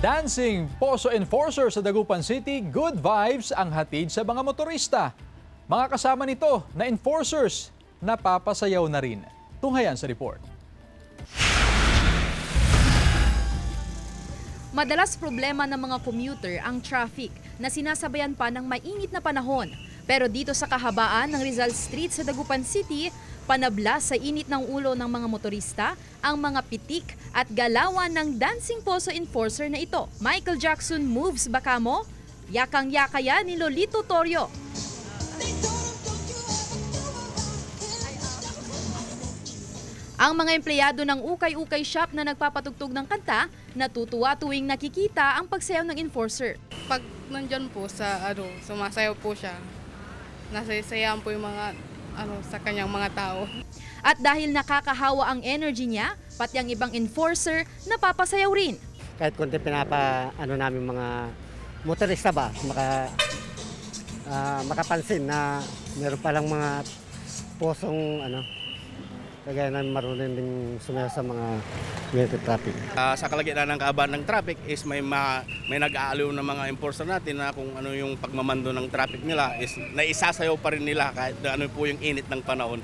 Dancing Poso Enforcer sa Dagupan City, good vibes ang hatid sa mga motorista. Mga kasama nito na enforcers, napapasayaw na rin. Tunghayan sa report. Madalas problema ng mga commuter ang traffic na sinasabayan pa ng mainit na panahon. Pero dito sa kahabaan ng Rizal Street sa Dagupan City, panabla sa init ng ulo ng mga motorista ang mga pitik at galawan ng Dancing Poso Enforcer na ito. Michael Jackson moves baka mo? Yakang-yaka yan ni Lolito Torrio. Ang mga empleyado ng ukay-ukay shop na nagpapatugtog ng kanta, natutuwa tuwing nakikita ang pagsayaw ng enforcer. Pag nandyan po sa sumasayaw po siya, nasasayaan po yung mga sa kanyang mga tao. At dahil nakakahawa ang energy niya, pati ang ibang enforcer napapasayaw rin. Kahit konti namin mga motorista ba, makapansin na meron palang mga posong kagaya na marunong din sumayaw sa mga traffic. Sa kalagitnaan ng kaabaan ng traffic is may nag-aaliw ng mga enforcer natin na kung ano yung pagmamando ng traffic nila is naisasayaw pa rin nila kahit ano po yung init ng panahon.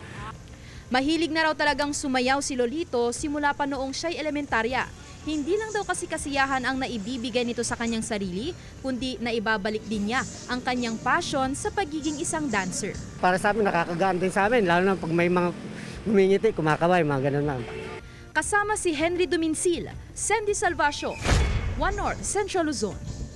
Mahilig na raw talagang sumayaw si Lolito simula pa noong siya'y elementarya. Hindi lang daw kasi kasiyahan ang naibibigay nito sa kanyang sarili, kundi naibabalik din niya ang kanyang passion sa pagiging isang dancer. Para sa amin, nakakagaan din sa amin, lalo na pag may mga humingiti, kumakaway, mga ganun lang. Kasama si Henry Duminsil, Sandy Salvacio, One North, Central Luzon.